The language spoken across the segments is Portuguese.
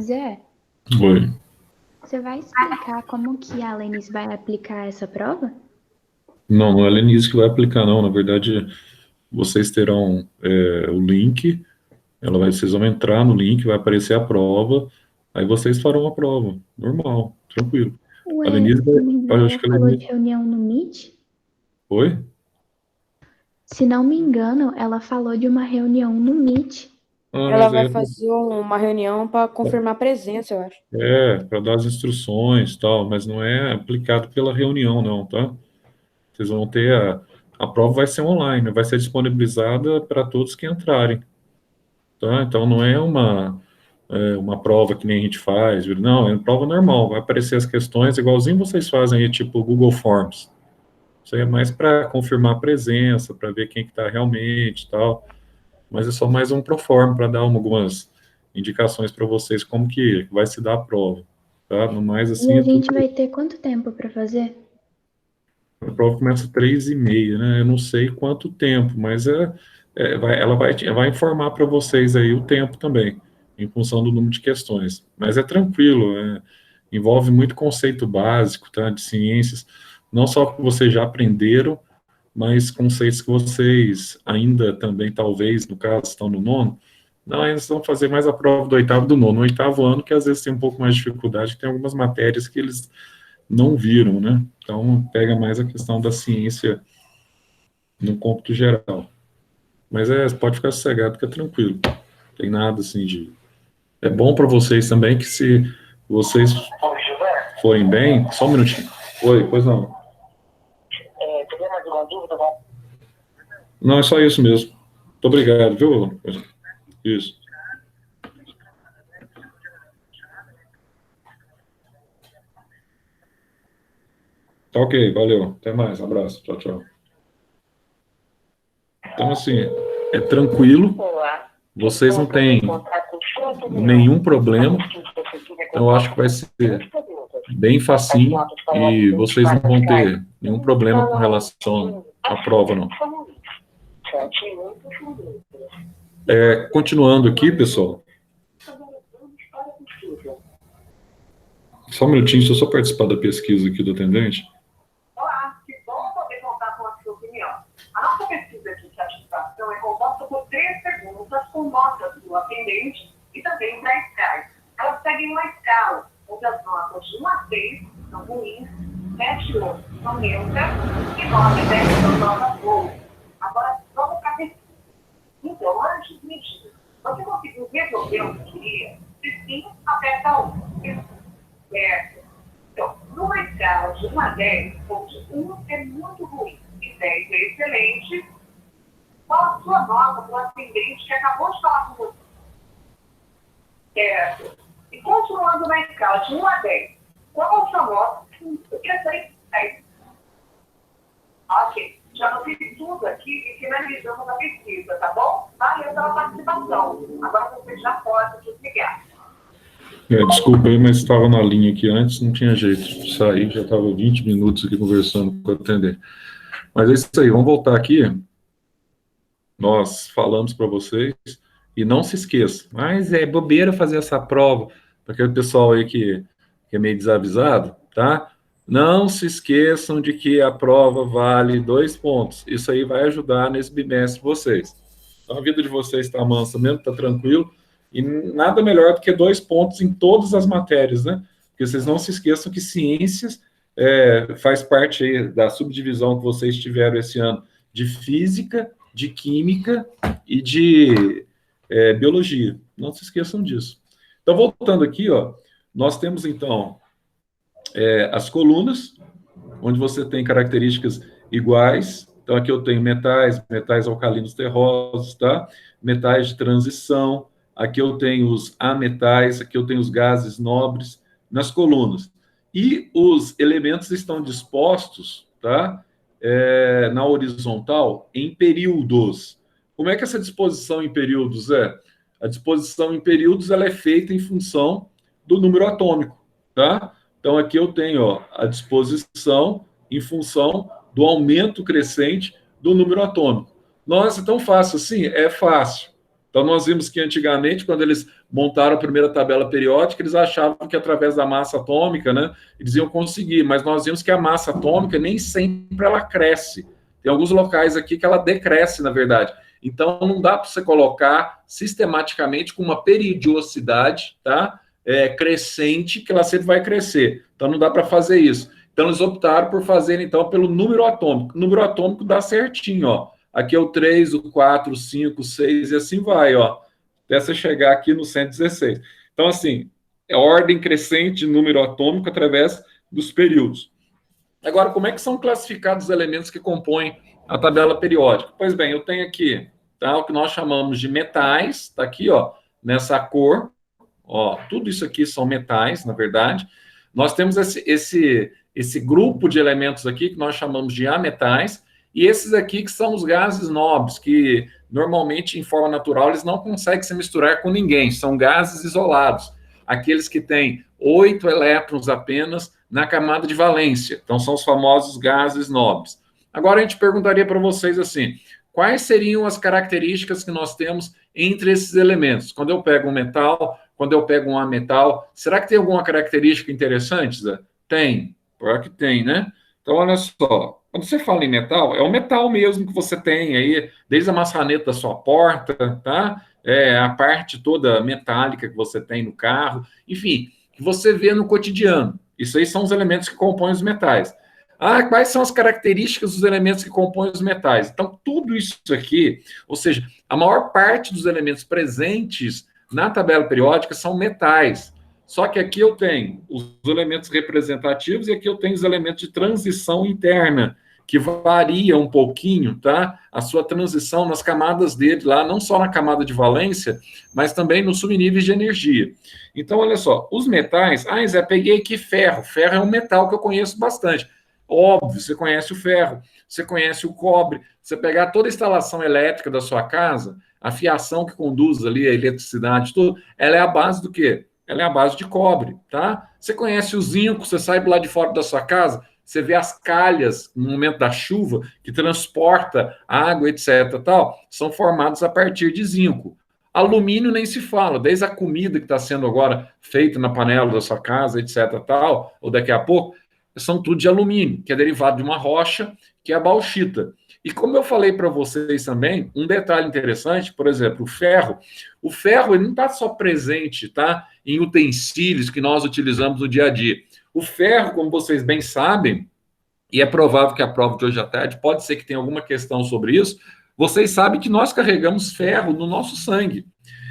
Zé, Oi. você vai explicar como que a Lenice vai aplicar essa prova? Não, não é a Lenise que vai aplicar, não. Na verdade, vocês terão o link, vocês vão entrar no link, vai aparecer a prova, aí vocês farão a prova. Normal, tranquilo. A Ué, Lenise mas eu ela acho que a falou de Lenise. reunião no Meet? Oi? Se não me engano, ela falou de uma reunião no Meet. Ah, Ela mas vai aí fazer uma reunião para confirmar a presença, eu acho. para dar as instruções e tal, mas não é aplicado pela reunião, não, tá? Vocês vão ter a prova vai ser online, vai ser disponibilizada para todos que entrarem, tá? Então não é uma prova que nem a gente faz, viu? Não, é uma prova normal, vai aparecer as questões igualzinho vocês fazem aí, tipo Google Forms. Isso aí é mais para confirmar a presença, para ver quem que está realmente e tal, mas é só mais um proforma para dar algumas indicações para vocês como que vai se dar a prova, tá? No mais, E assim, a é tudo. gente vai ter quanto tempo para fazer? A prova começa às 3h30, né? Eu não sei quanto tempo, mas ela vai informar para vocês aí o tempo também, em função do número de questões. Mas é tranquilo, envolve muito conceito básico, tá? De ciências, não só que vocês já aprenderam, mas conceitos que vocês ainda também, talvez, no caso, estão no nono, não, eles vão fazer mais a prova do oitavo e do nono. No oitavo ano, que às vezes tem um pouco mais de dificuldade, tem algumas matérias que eles não viram, né? Então, pega mais a questão da ciência no cômputo geral. Mas pode ficar sossegado que é tranquilo. Não tem nada assim de. É bom para vocês também que se vocês forem bem. Só um minutinho. Oi, pois não. Teria mais alguma dúvida? Não, é só isso mesmo. Muito obrigado, viu? Isso. Tá ok, valeu. Até mais. Abraço. Tchau, tchau. Então, assim, é tranquilo. Vocês não têm nenhum problema. Então, eu acho que vai ser bem facinho e vocês não vão ter nenhum problema com relação à prova, não. Continuando aqui, pessoal. Só um minutinho, deixa eu só participar da pesquisa aqui do atendente. Olá, que bom poder contar com a sua opinião. A nossa pesquisa de satisfação é composta por 3 perguntas com notas do atendente e também da Sky. Elas seguem uma escala, onde as notas de 1 a 6 são ruins, 7 e 8 são neutras e 9 e 10 são notas boas. Agora, vamos para a pesquisa. Então, antes de medir, você conseguiu resolver o que queria? Se sim, aperta 1. Certo. Então, numa escala de 1 a 10, onde 1 é muito ruim e 10 é excelente, qual a sua nota para o atendente que acabou de falar com você? Certo. E continuando na escala de 1 a 10, qual a sua nota? Porque essa é 10. Ok. Já notei tudo aqui e finalizamos a pesquisa, tá bom? Valeu pela participação. Agora você já pode desligar. Desculpa aí, mas estava na linha aqui antes, não tinha jeito de sair, já estava 20 minutos aqui conversando com o atendente. Mas é isso aí, vamos voltar aqui. Nós falamos para vocês, e não se esqueça, mas é bobeira fazer essa prova, para aquele pessoal aí que é meio desavisado, tá? Não se esqueçam de que a prova vale 2 pontos. Isso aí vai ajudar nesse bimestre vocês. Então, a vida de vocês está mansa mesmo, está tranquilo. E nada melhor do que 2 pontos em todas as matérias, né? Porque vocês não se esqueçam que ciências faz parte aí da subdivisão que vocês tiveram esse ano de física, de química e de biologia. Não se esqueçam disso. Então, voltando aqui, ó, nós temos, então, as colunas, onde você tem características iguais. Então, aqui eu tenho metais, metais alcalinos terrosos, tá? Metais de transição. Aqui eu tenho os ametais, aqui eu tenho os gases nobres nas colunas. E os elementos estão dispostos, tá? Na horizontal, em períodos. Como é que essa disposição em períodos é? A disposição em períodos ela é feita em função do número atômico, tá? Então, aqui eu tenho a disposição em função do aumento crescente do número atômico. Nossa, é tão fácil assim? É fácil. Então, nós vimos que antigamente, quando eles montaram a primeira tabela periódica, eles achavam que através da massa atômica, né, eles iam conseguir, mas nós vimos que a massa atômica nem sempre ela cresce. Tem alguns locais aqui que ela decresce, na verdade. Então, não dá para você colocar sistematicamente com uma periodicidade, tá, crescente, que ela sempre vai crescer. Então, não dá para fazer isso. Então, eles optaram por fazer, então, pelo número atômico. O número atômico dá certinho, ó. Aqui é o 3, o 4, o 5, o 6, e assim vai, ó, até você chegar aqui no 116. Então, assim, é ordem crescente de número atômico através dos períodos. Agora, como é que são classificados os elementos que compõem a tabela periódica? Pois bem, eu tenho aqui, tá, o que nós chamamos de metais, tá aqui, ó, nessa cor, ó, tudo isso aqui são metais, na verdade. Nós temos esse grupo de elementos aqui que nós chamamos de ametais, e esses aqui que são os gases nobres, que normalmente, em forma natural, eles não conseguem se misturar com ninguém, são gases isolados, aqueles que têm 8 elétrons apenas na camada de valência, então são os famosos gases nobres. Agora a gente perguntaria para vocês assim, quais seriam as características que nós temos entre esses elementos? Quando eu pego um metal, quando eu pego um ametal, será que tem alguma característica interessante, Zé? Tem, pior que tem, né? Então, olha só, quando você fala em metal, é o metal mesmo que você tem aí, desde a maçaneta da sua porta, tá? A parte toda metálica que você tem no carro, enfim, que você vê no cotidiano. Isso aí são os elementos que compõem os metais. Ah, quais são as características dos elementos que compõem os metais? Então, tudo isso aqui, ou seja, a maior parte dos elementos presentes na tabela periódica são metais. Só que aqui eu tenho os elementos representativos e aqui eu tenho os elementos de transição interna, que varia um pouquinho, tá? A sua transição nas camadas dele lá, não só na camada de valência, mas também nos subníveis de energia. Então, olha só, os metais... Ah, Zé, peguei aqui ferro. Ferro é um metal que eu conheço bastante. Óbvio, você conhece o ferro, você conhece o cobre. Você pegar toda a instalação elétrica da sua casa, a fiação que conduz ali a eletricidade, tudo, ela é a base do quê? Ela é a base de cobre, tá? Você conhece o zinco, você sai lá de fora da sua casa, você vê as calhas no momento da chuva, que transporta água, etc, tal, são formados a partir de zinco. Alumínio nem se fala, desde a comida que está sendo agora feita na panela da sua casa, etc, tal, ou daqui a pouco, são tudo de alumínio, que é derivado de uma rocha, que é a bauxita. E como eu falei para vocês também, um detalhe interessante, por exemplo, o ferro ele não está só presente, tá, em utensílios que nós utilizamos no dia a dia. O ferro, como vocês bem sabem, e é provável que a prova de hoje à tarde, pode ser que tenha alguma questão sobre isso, vocês sabem que nós carregamos ferro no nosso sangue.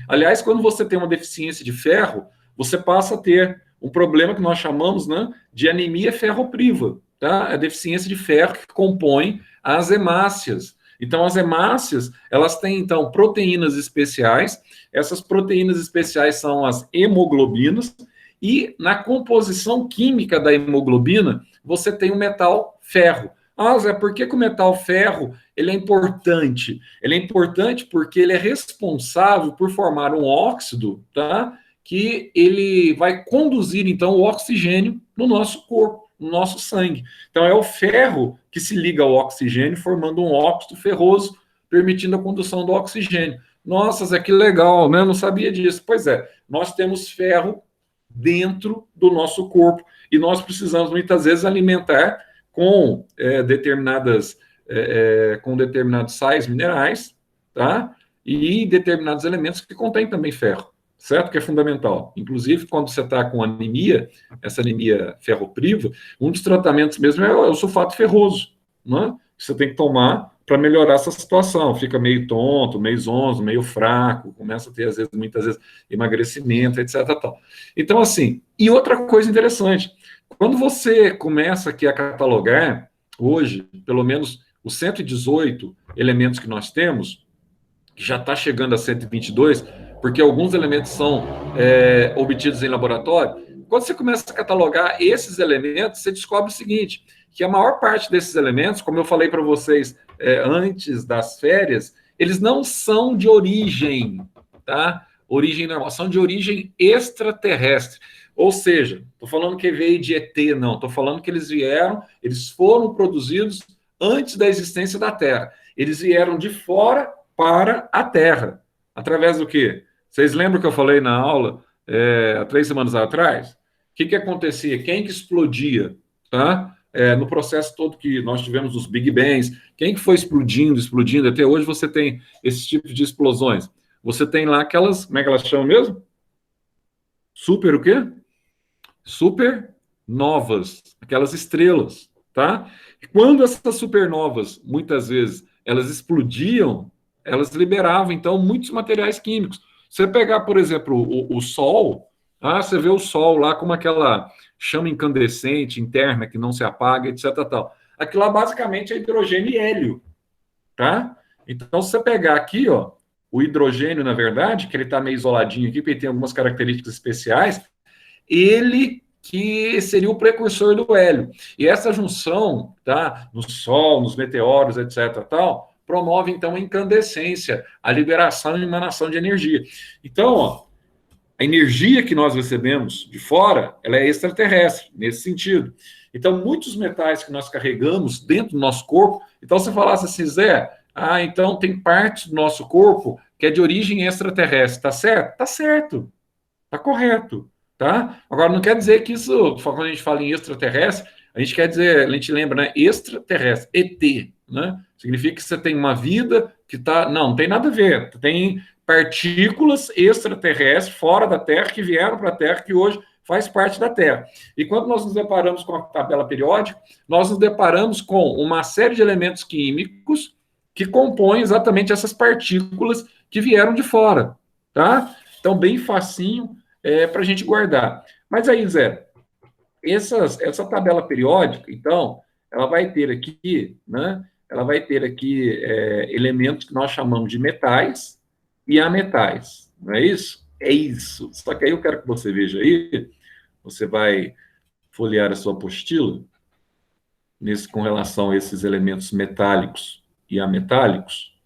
Aliás, quando você tem uma deficiência de ferro, você passa a ter um problema que nós chamamos, né, de anemia ferropriva, tá? A deficiência de ferro que compõe as hemácias. Então, as hemácias, elas têm, então, proteínas especiais. Essas proteínas especiais são as hemoglobinas. E na composição química da hemoglobina, você tem o metal ferro. Ah, Zé, por que o metal ferro ele é importante? Ele é importante porque ele é responsável por formar um óxido, tá? Que ele vai conduzir, então, o oxigênio no nosso corpo, no nosso sangue. Então, é o ferro que se liga ao oxigênio, formando um óxido ferroso, permitindo a condução do oxigênio. Nossa, Zé, que legal, né? Eu não sabia disso. Pois é, nós temos ferro dentro do nosso corpo e nós precisamos, muitas vezes, alimentar com determinados sais minerais, tá? E determinados elementos que contêm também ferro. Certo? Que é fundamental. Inclusive, quando você está com anemia, essa anemia ferropriva, um dos tratamentos mesmo é o sulfato ferroso, né? Que você tem que tomar para melhorar essa situação. Fica meio tonto, meio zonzo, meio fraco, começa a ter, às vezes, muitas vezes, emagrecimento, etc. Tal. Então, assim, e outra coisa interessante, quando você começa aqui a catalogar, hoje, pelo menos os 118 elementos que nós temos, que já está chegando a 122, porque alguns elementos são obtidos em laboratório, quando você começa a catalogar esses elementos, você descobre o seguinte, que a maior parte desses elementos, como eu falei para vocês antes das férias, eles não são de origem, tá? Origem normal, são de origem extraterrestre. Ou seja, estou falando que veio de ET, não, estou falando que eles foram produzidos antes da existência da Terra. Eles vieram de fora para a Terra. Através do quê? Vocês lembram que eu falei na aula, há 3 semanas atrás? O que acontecia? Quem que explodia, tá? No processo todo que nós tivemos dos Big Bangs, quem que foi explodindo, explodindo? Até hoje você tem esse tipo de explosões. Você tem lá aquelas, como é que elas chamam mesmo? Super o quê? Supernovas, aquelas estrelas, tá? E quando essas supernovas, muitas vezes, elas explodiam, elas liberavam, então, muitos materiais químicos. Você pegar, por exemplo, o Sol, você vê o Sol lá como aquela chama incandescente interna que não se apaga, etc. Tal. Aquilo lá, basicamente, é hidrogênio e hélio, tá? Então, se você pegar aqui, ó, o hidrogênio, na verdade, que ele está meio isoladinho aqui, porque ele tem algumas características especiais, ele que seria o precursor do hélio. E essa junção, tá, no Sol, nos meteoros, etc., tal, promove, então, a incandescência, a liberação e emanação de energia. Então, ó, a energia que nós recebemos de fora, ela é extraterrestre, nesse sentido. Então, muitos metais que nós carregamos dentro do nosso corpo, então, se falasse assim, Zé, então tem parte do nosso corpo que é de origem extraterrestre, tá certo? Tá certo, tá correto. Tá? Agora, não quer dizer que isso, quando a gente fala em extraterrestre, a gente quer dizer, a gente lembra, né? Extraterrestre, ET, né? Significa que você tem uma vida que está. Não tem nada a ver. Tem partículas extraterrestres fora da Terra que vieram para a Terra, que hoje faz parte da Terra. E quando nós nos deparamos com a tabela periódica, nós nos deparamos com uma série de elementos químicos que compõem exatamente essas partículas que vieram de fora. Tá? Então, bem facinho. Para a gente guardar. Mas aí, Zé, essa tabela periódica, então, ela vai ter aqui, né? Ela vai ter aqui elementos que nós chamamos de metais e ametais, não é isso? É isso. Só que aí eu quero que você veja aí, você vai folhear a sua apostila, com relação a esses elementos metálicos e ametálicos,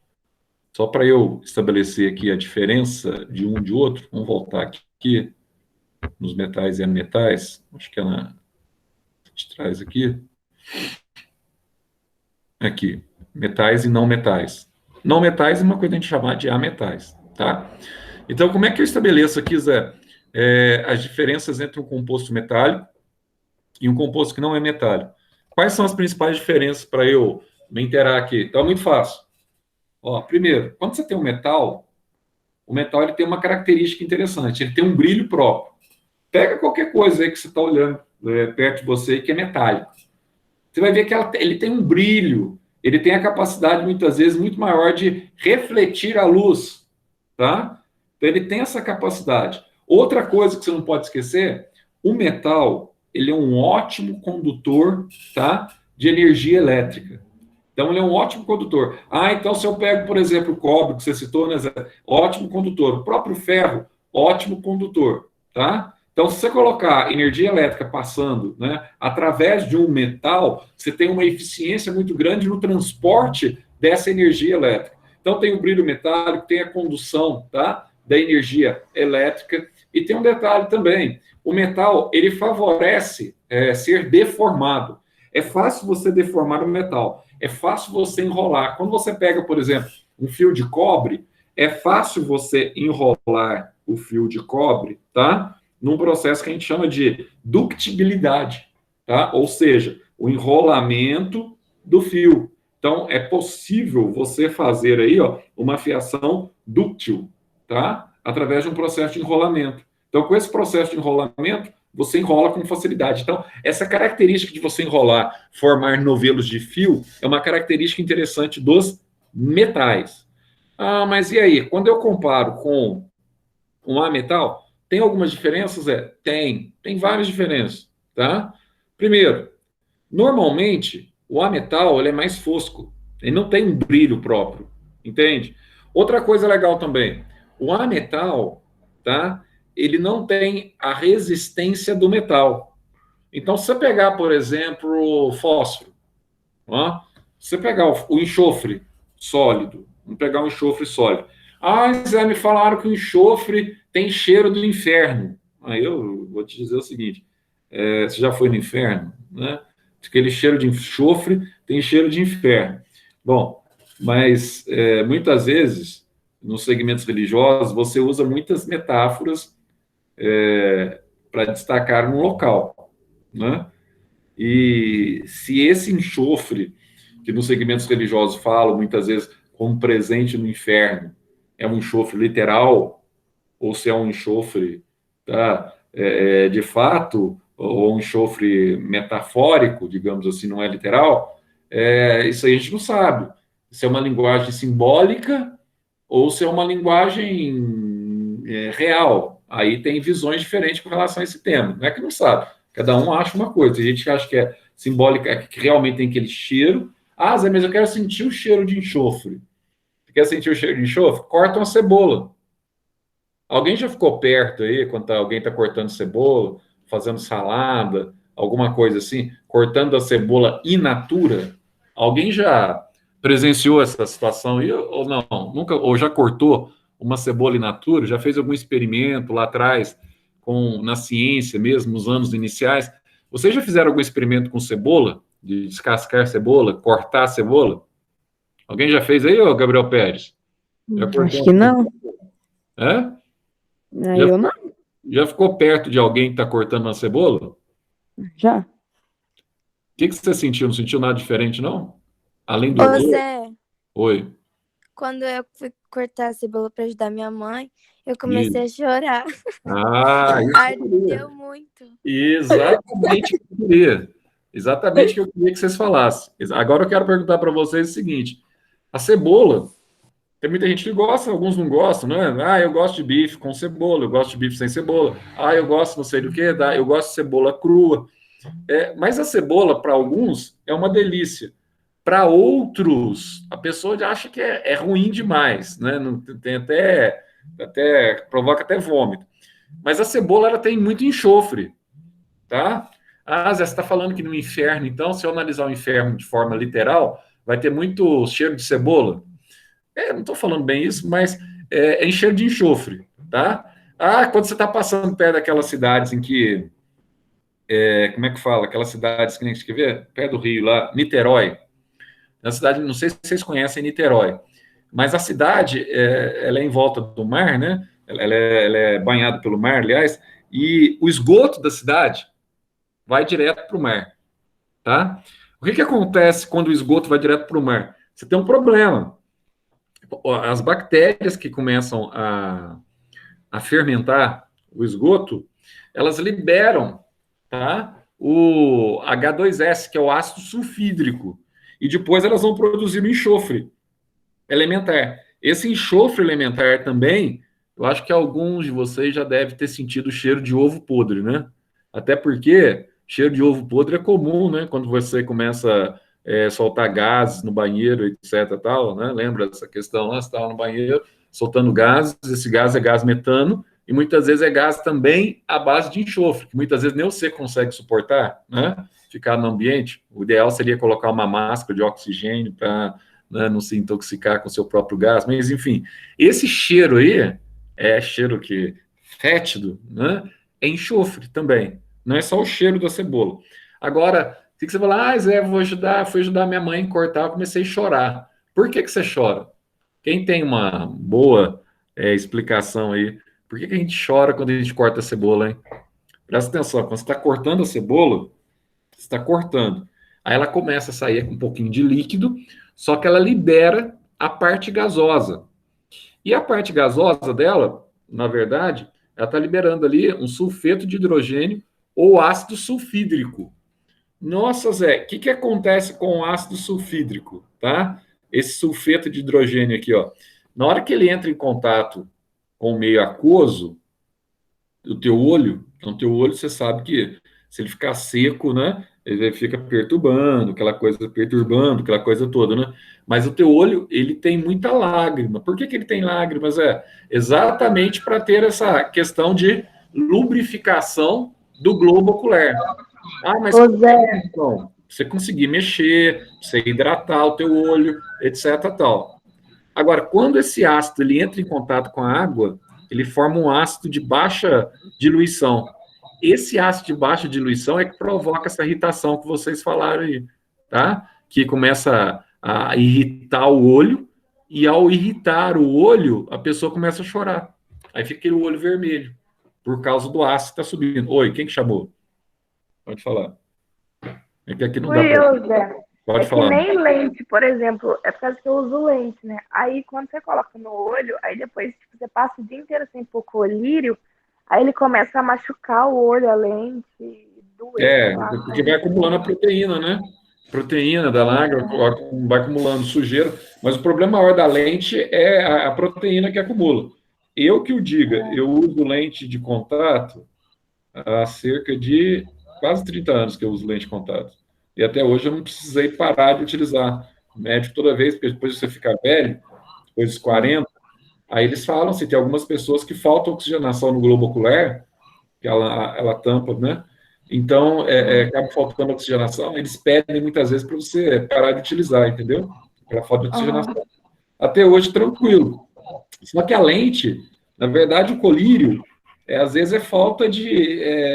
só para eu estabelecer aqui a diferença de um de outro, vamos voltar aqui nos metais e ametais, acho que ela te traz aqui. Aqui, metais e não metais. Não metais é uma coisa que a gente chama de ametais, tá? Então, como é que eu estabeleço aqui, Zé, as diferenças entre um composto metálico e um composto que não é metálico? Quais são as principais diferenças para eu me inteirar aqui? Então, é muito fácil. Ó, primeiro, quando você tem um metal, o metal ele tem uma característica interessante, ele tem um brilho próprio. Pega qualquer coisa aí que você está olhando perto de você que é metálico. Você vai ver que ele tem um brilho, ele tem a capacidade, muitas vezes, muito maior de refletir a luz, tá? Então, ele tem essa capacidade. Outra coisa que você não pode esquecer, o metal, ele é um ótimo condutor, tá? De energia elétrica. Então, ele é um ótimo condutor. Então, se eu pego, por exemplo, o cobre, que você citou, né, Zé? Ótimo condutor. O próprio ferro, ótimo condutor, tá? Então, se você colocar energia elétrica passando, né, através de um metal, você tem uma eficiência muito grande no transporte dessa energia elétrica. Então, tem o brilho metálico, tem a condução, tá, da energia elétrica. E tem um detalhe também, o metal, ele favorece ser deformado. É fácil você deformar o metal, é fácil você enrolar. Quando você pega, por exemplo, um fio de cobre, é fácil você enrolar o fio de cobre, tá? Num processo que a gente chama de ductibilidade, tá? Ou seja, o enrolamento do fio. Então, é possível você fazer aí, ó, uma fiação dúctil, tá? Através de um processo de enrolamento. Então, com esse processo de enrolamento, você enrola com facilidade. Então, essa característica de você enrolar, formar novelos de fio, é uma característica interessante dos metais. Mas e aí? Quando eu comparo com um ametal, tem algumas diferenças? Tem várias diferenças, tá? Primeiro, normalmente, o ametal ele é mais fosco, ele não tem um brilho próprio, entende? Outra coisa legal também, o ametal, tá? Ele não tem a resistência do metal. Então, se você pegar, por exemplo, fósforo, ó, se você pegar o enxofre sólido, vamos pegar um enxofre sólido. Zé, me falaram que o enxofre tem cheiro do inferno. Aí eu vou te dizer o seguinte, você já foi no inferno, né? Aquele cheiro de enxofre tem cheiro de inferno. Bom, mas muitas vezes nos segmentos religiosos, você usa muitas metáforas para destacar um local, né? E se esse enxofre, que nos segmentos religiosos falam muitas vezes como presente no inferno, é um enxofre literal, ou se é um enxofre, tá, de fato, ou um enxofre metafórico, digamos assim, não é literal, isso aí a gente não sabe. Se é uma linguagem simbólica ou se é uma linguagem real. Aí tem visões diferentes com relação a esse tema. Não é que não sabe. Cada um acha uma coisa. Tem gente que acha que é simbólica, que realmente tem aquele cheiro. Ah, Zé, mas eu quero sentir o cheiro de enxofre. Você quer sentir o cheiro de enxofre? Corta uma cebola. Alguém já ficou perto aí, quando alguém está cortando cebola, fazendo salada, alguma coisa assim, cortando a cebola in natura? Alguém já presenciou essa situação aí, ou não? Nunca, ou já cortou uma cebola in natura? Já fez algum experimento lá atrás, na ciência mesmo, nos anos iniciais? Vocês já fizeram algum experimento com cebola? De descascar cebola, cortar cebola? Alguém já fez aí, ô Gabriel Pérez? Já cortou Acho que não. É? Eu não. Já ficou perto de alguém que está cortando uma cebola? Já. O que você sentiu? Não sentiu nada diferente, não? Além do Ô, odor? Zé, Oi. quando eu fui cortar a cebola pra ajudar minha mãe, eu comecei a chorar. Ah, Ardeu muito. exatamente o que eu queria. Exatamente o que eu queria que vocês falassem. Agora eu quero perguntar para vocês o seguinte: a cebola, tem muita gente que gosta, alguns não gostam, né? Ah, eu gosto de bife com cebola, eu gosto de bife sem cebola. Ah, eu gosto não sei do que, eu gosto de cebola crua. Mas a cebola, para alguns, é uma delícia. Para outros, a pessoa já acha que é ruim demais, né? Não, tem até provoca até vômito. Mas a cebola, ela tem muito enxofre, tá? Ah, Zé, você está falando que no inferno, então, se eu analisar o inferno de forma literal, vai ter muito cheiro de cebola? Não estou falando bem isso, mas é cheiro de enxofre, tá? Ah, quando você está passando perto daquelas cidades em que como é que fala? Aquelas cidades que nem você quer ver? Perto do Rio, lá, Niterói. Na cidade, não sei se vocês conhecem Niterói, mas a cidade, ela é em volta do mar, né? Ela é banhada pelo mar, aliás, e o esgoto da cidade vai direto para o mar, tá? O que acontece quando o esgoto vai direto para o mar? Você tem um problema. As bactérias que começam a fermentar o esgoto, elas liberam, tá, o H2S, que é o ácido sulfídrico, e depois elas vão produzir o enxofre elementar. Esse enxofre elementar também, eu acho que alguns de vocês já devem ter sentido o cheiro de ovo podre, né? Até porque cheiro de ovo podre é comum, né? Quando você começa a soltar gases no banheiro, etc, tal, né? Lembra dessa questão lá? Você estava no banheiro soltando gases, esse gás é gás metano, e muitas vezes é gás também à base de enxofre, que muitas vezes nem você consegue suportar, né? Ficar no ambiente. O ideal seria colocar uma máscara de oxigênio para, né, não se intoxicar com o seu próprio gás, mas enfim, esse cheiro aí é cheiro que fétido, né? É enxofre também, não é só o cheiro da cebola. Agora, se você falar, ah, Zé, fui ajudar minha mãe a cortar, eu comecei a chorar. Por que você chora? Quem tem uma boa explicação aí, por que a gente chora quando a gente corta a cebola, hein? Presta atenção, quando você está cortando a cebola, você está cortando. Aí ela começa a sair com um pouquinho de líquido, só que ela libera a parte gasosa. E a parte gasosa dela, na verdade, ela está liberando ali um sulfeto de hidrogênio ou ácido sulfídrico. Nossa, Zé, o que acontece com o ácido sulfídrico, tá? Esse sulfeto de hidrogênio aqui, ó. Na hora que ele entra em contato com o meio aquoso do teu olho, então teu olho você sabe que se ele ficar seco, né, ele fica perturbando, aquela coisa toda, né? Mas o teu olho, ele tem muita lágrima. Por que ele tem lágrimas? Exatamente para ter essa questão de lubrificação do globo ocular. Ah, mas então, você conseguir mexer, você hidratar o teu olho, etc, tal. Agora, quando esse ácido ele entra em contato com a água, ele forma um ácido de baixa diluição. Esse ácido de baixa diluição é que provoca essa irritação que vocês falaram aí, tá? Que começa a irritar o olho e ao irritar o olho, a pessoa começa a chorar. Aí fica aquele olho vermelho, por causa do ácido que está subindo. Oi, quem que chamou? Pode falar. É que aqui não dá Fui para... eu, Zé. Pode É que falar. nem lente, por exemplo, é por causa que eu uso lente, né? Aí quando você coloca no olho, aí depois tipo, você passa o dia inteiro sem pôr colírio, aí ele começa a machucar o olho, a lente, doer, sei lá. Porque vai acumulando a proteína, né? Proteína da lágrima, vai acumulando sujeira, mas o problema maior da lente é a proteína que acumula. Eu que o diga, eu uso lente de contato há cerca de quase 30 anos que eu uso lente de contato. E até hoje eu não precisei parar de utilizar. O médico toda vez, porque depois você ficar velho, depois dos 40, aí eles falam assim, tem algumas pessoas que falta oxigenação no globo ocular, que ela tampa, né? Então, acaba faltando oxigenação, eles pedem muitas vezes para você parar de utilizar, entendeu? Pela falta de oxigenação. Até hoje, tranquilo. Só que a lente, na verdade, o colírio, às vezes é falta de...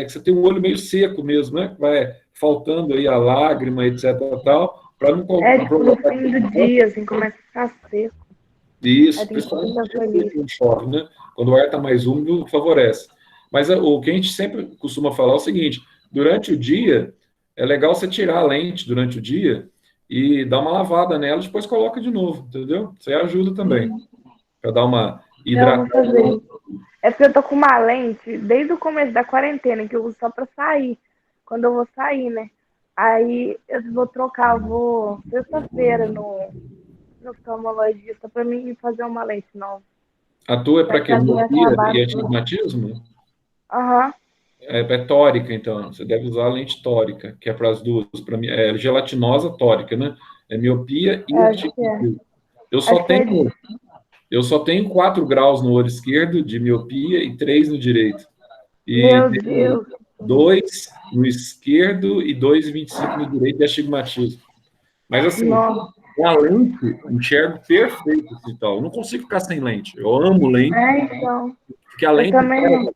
que você tem um olho meio seco mesmo, né? Vai faltando aí a lágrima, etc. tal, para não... Tipo, no fim do dia, assim, começa a ficar seco. Isso, Aí tem que principalmente usar colírio. quando chove, né? Quando o ar está mais úmido, favorece. Mas o que a gente sempre costuma falar é o seguinte: durante o dia, é legal você tirar a lente durante o dia e dar uma lavada nela, depois coloca de novo, entendeu? Isso aí ajuda também, para dar uma Eu vou fazer hidratação. isso. É porque eu tô com uma lente desde o começo da quarentena, que eu uso só pra sair. Quando eu vou sair, né? Aí eu vou trocar, eu vou sexta-feira no oftalmologista pra mim fazer uma lente nova. A tua é para quê? Pra mim Miopia acabar e tudo. astigmatismo? Aham. É tórica, então. Você deve usar a lente tórica, que é para as duas. Para mim, é gelatinosa tórica, né? É miopia e Acho que é. astigmatismo. Eu só tenho 4 graus no olho esquerdo de miopia e 3 no direito. E Meu tenho Deus. 2 no esquerdo e 2,25 no direito de astigmatismo. Mas assim, Nossa. com a lente, enxergo perfeito e tal. Eu não consigo ficar sem lente. Eu amo lente, Então. porque a Eu lente, também não.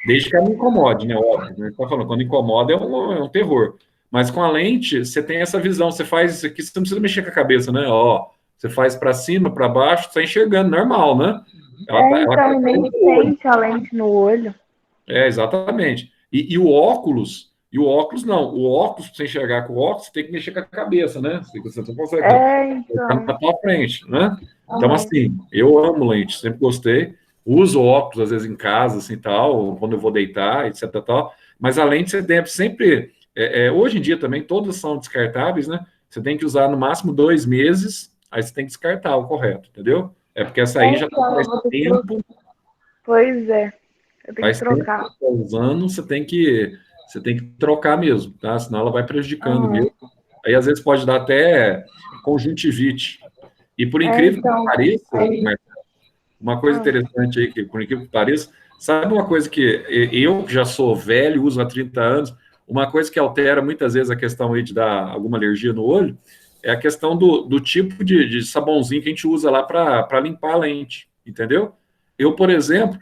desde que ela não incomode, né? Óbvio, né? Tá falando, quando incomoda é um terror. Mas com a lente, você tem essa visão, você faz isso aqui, você não precisa mexer com a cabeça, né? Ó, você faz para cima, para baixo, você tá enxergando, normal, né? Então, nem sente a lente no olho. Exatamente. E o óculos não. O óculos, para você enxergar com o óculos, você tem que mexer com a cabeça, né? Você não consegue ficar Então. na tua frente, né? Então, assim, eu amo lente, sempre gostei. Uso óculos, às vezes, em casa, assim, tal, quando eu vou deitar, etc, tal. Mas a lente, você deve sempre... hoje em dia, também, todas são descartáveis, né? Você tem que usar, no máximo, 2 meses, aí você tem que descartar o correto, entendeu? É porque essa aí já faz tempo... Pois é. Eu tenho que Faz tempo trocar. que você está usando, você tem que trocar mesmo, tá? Senão ela vai prejudicando mesmo. Aí, às vezes, pode dar até conjuntivite. E, por incrível que pareça, uma coisa interessante aí, que, por incrível que pareça, sabe uma coisa que eu, que já sou velho, uso há 30 anos, uma coisa que altera muitas vezes a questão aí de dar alguma alergia no olho, é a questão do tipo de sabãozinho que a gente usa lá para limpar a lente, entendeu? Eu, por exemplo,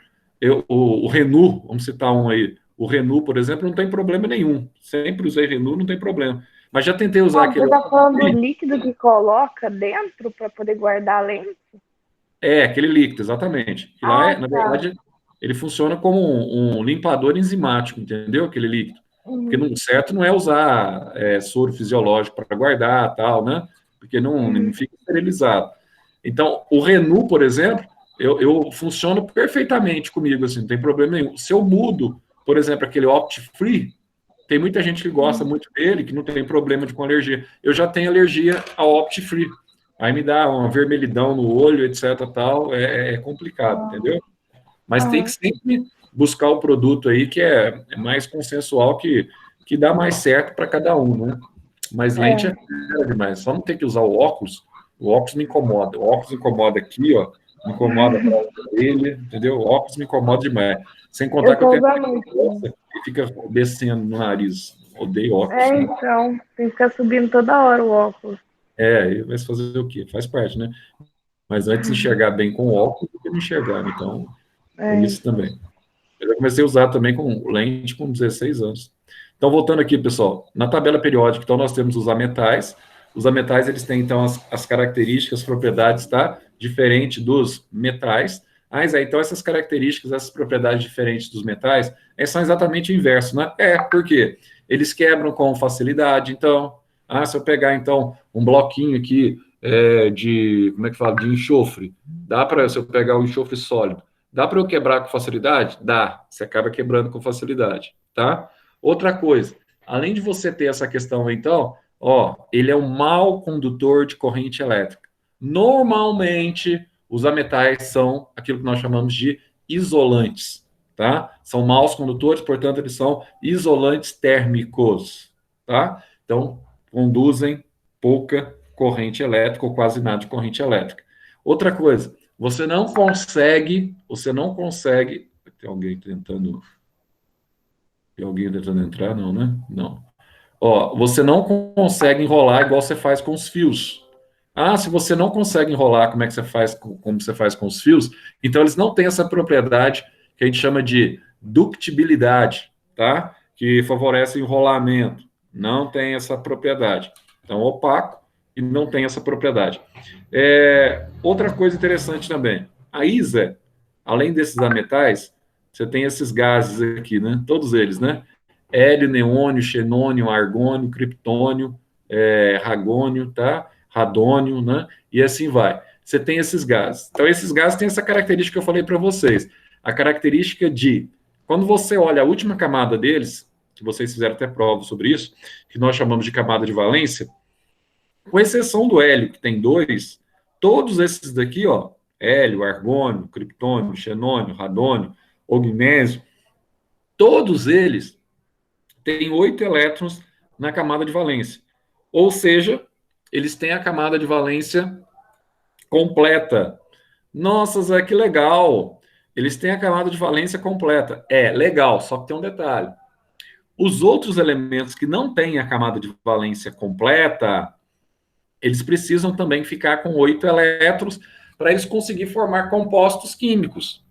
o Renu, vamos citar um aí, o Renu, por exemplo, não tem problema nenhum. Sempre usei Renu, não tem problema. Mas já tentei usar aquele... Você tá falando do líquido que coloca dentro para poder guardar a lente? Aquele líquido, exatamente. Que lá, na verdade, ele funciona como um limpador enzimático, entendeu? Aquele líquido. Porque o certo não é usar soro fisiológico para guardar, tal, né? Porque não fica esterilizado. Então, o Renu, por exemplo, eu funciona perfeitamente comigo, assim, não tem problema nenhum. Se eu mudo, por exemplo, aquele Opt-Free, tem muita gente que gosta muito dele, que não tem problema com alergia. Eu já tenho alergia ao Opt-Free. Aí me dá uma vermelhidão no olho, etc, tal, é complicado, entendeu? Mas tem que sempre buscar o produto aí que é mais consensual, que dá mais certo para cada um, né? Mas lente é demais, só não ter que usar o óculos me incomoda. O óculos me incomoda aqui, ó, me incomoda a orelha, entendeu? O óculos me incomoda demais. Sem contar que eu tenho criança que fica descendo no nariz. Odeio óculos. Então, tem que ficar subindo toda hora o óculos. Mas fazer o quê? Faz parte, né? Mas antes enxergar bem com óculos do que não enxergar, então é isso também. Eu já comecei a usar também com lente com 16 anos. Então, voltando aqui, pessoal, na tabela periódica, então nós temos os ametais, Os ametais, eles têm, então, as características, as propriedades, tá? Diferente dos metais. Mas então essas características, essas propriedades diferentes dos metais, são exatamente o inverso, né? Por quê? Eles quebram com facilidade. Então, se eu pegar, então, um bloquinho aqui de, como é que fala? De enxofre, dá para, se eu pegar o enxofre sólido, dá para eu quebrar com facilidade? Dá. Você acaba quebrando com facilidade, tá? Outra coisa, além de você ter essa questão, então, ele é um mau condutor de corrente elétrica. Normalmente, os ametais são aquilo que nós chamamos de isolantes, tá? São maus condutores, portanto, eles são isolantes térmicos, tá? Então, conduzem pouca corrente elétrica ou quase nada de corrente elétrica. Outra coisa, você não consegue, tem alguém tentando entrar? Não, né? Não. Você não consegue enrolar igual você faz com os fios. Se você não consegue enrolar, como você faz com os fios, então eles não têm essa propriedade que a gente chama de ductibilidade, tá? Que favorece o enrolamento. Não tem essa propriedade. Então, opaco e não tem essa propriedade. Outra coisa interessante também, a ISA, além desses ametais, você tem esses gases aqui, né? Todos eles, né? Hélio, neônio, xenônio, argônio, criptônio, ragônio, tá? Radônio, né? E assim vai. Você tem esses gases. Então, esses gases têm essa característica que eu falei para vocês. A característica de, quando você olha a última camada deles, que vocês fizeram até prova sobre isso, que nós chamamos de camada de valência, com exceção do hélio, que tem 2, todos esses daqui, hélio, argônio, criptônio, xenônio, radônio, ognésio, todos eles têm 8 elétrons na camada de valência. Ou seja, eles têm a camada de valência completa. Nossa, Zé, que legal! Eles têm a camada de valência completa. Legal, só que tem um detalhe. Os outros elementos que não têm a camada de valência completa, eles precisam também ficar com 8 elétrons para eles conseguirem formar compostos químicos.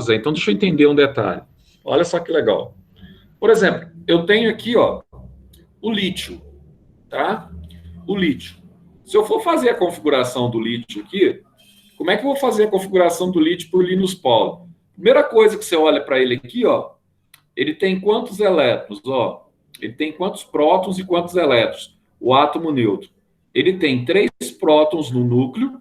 Zé, então deixa eu entender um detalhe. Olha só que legal. Por exemplo, eu tenho aqui, o lítio, tá? O lítio. Se eu for fazer a configuração do lítio aqui, como é que eu vou fazer a configuração do lítio por Linus Pauling? Primeira coisa que você olha para ele aqui, ele tem quantos elétrons? Ele tem quantos prótons e quantos elétrons? O átomo neutro. Ele tem 3 prótons no núcleo.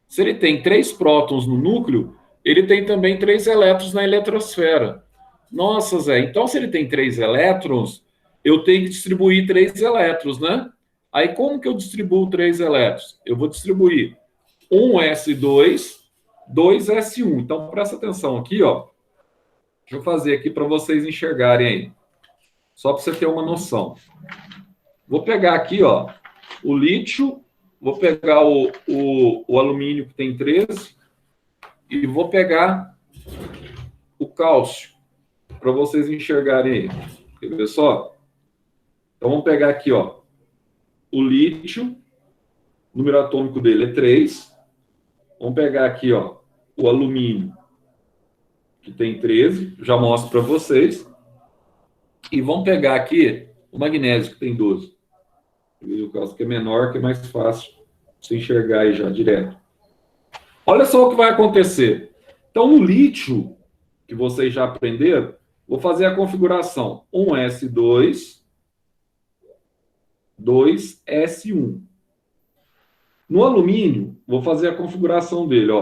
Se ele tem 3 prótons no núcleo, ele tem também 3 elétrons na eletrosfera. Nossa, Zé, então se ele tem 3 elétrons, eu tenho que distribuir 3 elétrons, né? Aí como que eu distribuo 3 elétrons? Eu vou distribuir 1s2, 2s1. Então presta atenção aqui, Deixa eu fazer aqui para vocês enxergarem aí. Só para você ter uma noção. Vou pegar aqui, o lítio, vou pegar o alumínio que tem 13 e vou pegar o cálcio para vocês enxergarem aí. Quer ver só? Então vamos pegar aqui, o lítio, o número atômico dele é 3. Vamos pegar aqui, o alumínio, que tem 13, já mostro para vocês. E vamos pegar aqui o magnésio, que tem 12. O caso que é menor, que é mais fácil você enxergar aí já direto. Olha só o que vai acontecer. Então, no lítio, que vocês já aprenderam, vou fazer a configuração 1s2, 2s1. No alumínio, vou fazer a configuração dele,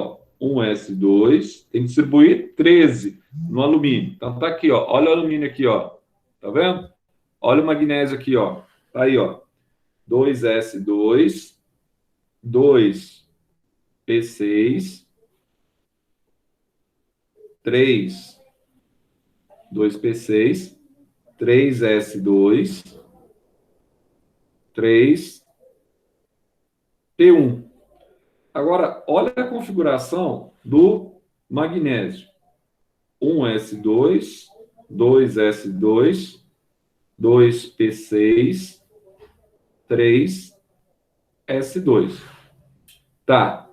1s2, tem que distribuir 13 no alumínio. Então tá aqui, olha o alumínio aqui, tá vendo? Olha o magnésio aqui, tá aí, 2s2, 2p6, 3, 2p6, 3s2, 3p1. Agora, olha a configuração do magnésio. 1s2, 2s2, 2p6, 3s2. Tá.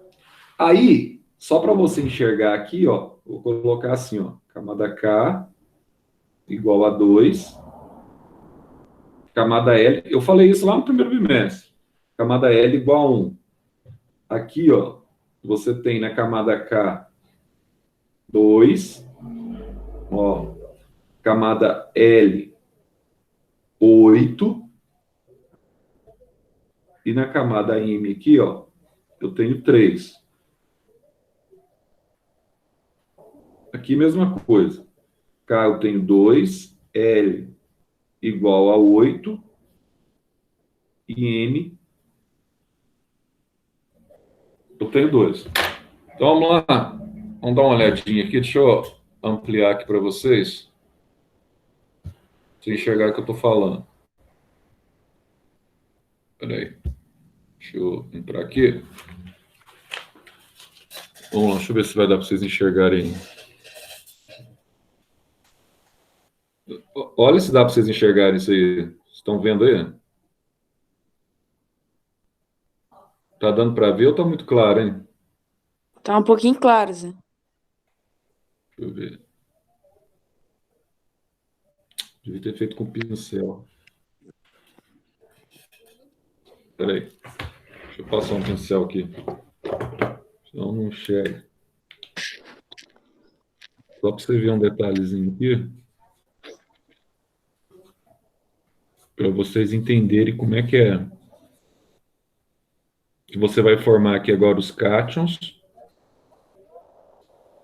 Aí, só para você enxergar aqui, vou colocar assim, camada K igual a 2, camada L. Eu falei isso lá no primeiro bimestre. camada L igual a 1. Aqui, ó, você tem na camada K 2, ó, camada L 8, e na camada M aqui, ó, eu tenho 3. Aqui mesma coisa. K eu tenho 2, L igual a 8, e M eu tenho 2. Então vamos lá, vamos dar uma olhadinha aqui, deixa eu ampliar aqui para vocês, pra vocês enxergarem o que eu estou falando. Espera aí, deixa eu entrar aqui. Vamos lá, deixa eu ver se vai dar para vocês enxergarem. Olha se dá para vocês enxergarem isso aí. Estão vendo aí? Tá dando para ver ou tá muito claro, hein? Tá um pouquinho claro, Zé. Deixa eu ver. Devia ter feito com pincel. Espera aí. Deixa eu passar um pincel aqui. Senão não enxerga. Só para você ver um detalhezinho aqui. Para vocês entenderem como é. Que você vai formar aqui agora os cátions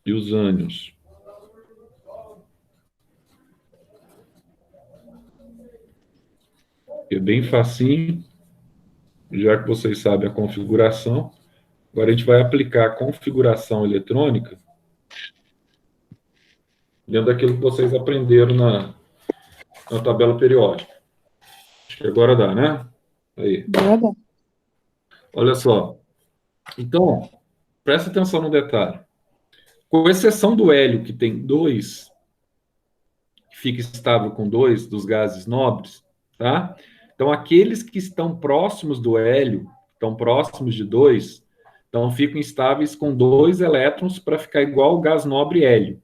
e os ânions. É bem facinho, já que vocês sabem a configuração. Agora a gente vai aplicar a configuração eletrônica dentro daquilo que vocês aprenderam na tabela periódica. Acho que agora dá, né? Aí. Dá. Olha só. Então, presta atenção no detalhe. Com exceção do hélio, que tem 2, que fica estável com 2 dos gases nobres, tá? Então, aqueles que estão próximos do hélio, estão próximos de 2, então ficam estáveis com 2 elétrons para ficar igual o gás nobre hélio.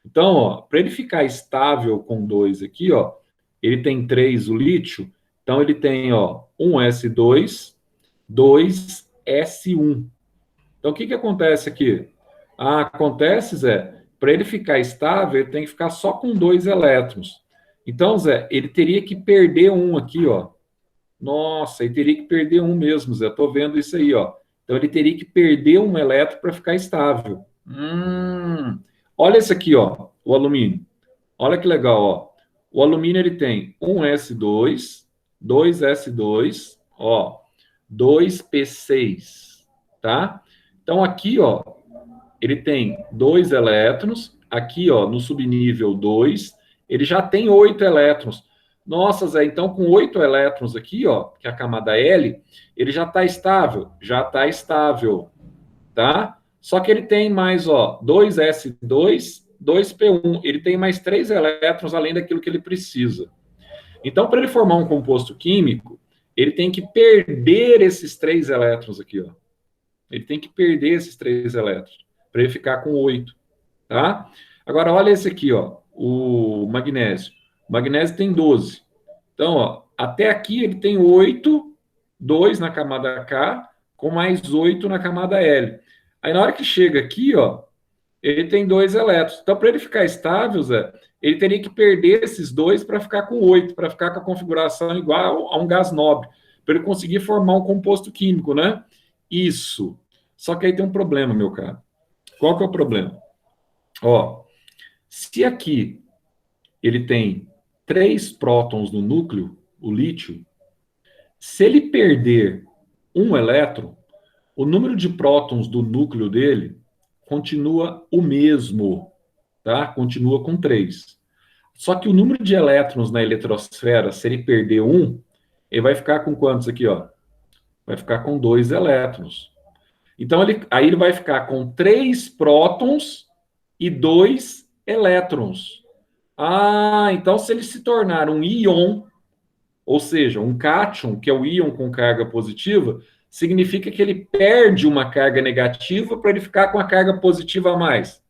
Então, ó, para ele ficar estável com 2 aqui, ó, ele tem 3, o lítio, então ele tem, ó, 1s2, 2s1. Então, o que acontece aqui? Acontece, Zé, para ele ficar estável, ele tem que ficar só com 2 elétrons. Então, Zé, ele teria que perder um aqui, ó. Nossa, ele teria que perder um mesmo, Zé. Estou vendo isso aí, ó. Então, ele teria que perder um elétron para ficar estável. Olha esse aqui, ó, o alumínio. Olha que legal, ó. O alumínio, ele tem 1s2, 2s2, ó, 2p6, tá? Então, aqui, ó, ele tem 2 elétrons. Aqui, ó, no subnível 2, ele já tem 8 elétrons. Nossa, Zé, então com 8 elétrons aqui, ó, que é a camada L, ele já está estável? Já está estável, tá? Só que ele tem mais, ó, 2s2, 2p1. Ele tem mais 3 elétrons além daquilo que ele precisa. Então, para ele formar um composto químico, ele tem que perder esses 3 elétrons aqui, ó. Ele tem que perder esses 3 elétrons para ele ficar com 8, tá? Agora, olha esse aqui, ó, o magnésio. O magnésio tem 12. Então, ó, até aqui ele tem 8, 2 na camada K, com mais 8 na camada L. Aí, na hora que chega aqui, ó, ele tem 2 elétrons. Então, para ele ficar estável, Zé, ele teria que perder esses 2 para ficar com 8, para ficar com a configuração igual a um gás nobre, para ele conseguir formar um composto químico, né? Isso. Só que aí tem um problema, meu caro. Qual que é o problema? Ó, se aqui ele tem 3 prótons no núcleo, o lítio, se ele perder um elétron, o número de prótons do núcleo dele continua o mesmo, tá? Continua com 3. Só que o número de elétrons na eletrosfera, se ele perder um, ele vai ficar com quantos aqui, ó? Vai ficar com 2 elétrons. Então, aí ele vai ficar com 3 prótons e 2 elétrons. Então se ele se tornar um íon, ou seja, um cátion, que é o íon com carga positiva, significa que ele perde uma carga negativa para ele ficar com a carga positiva a mais.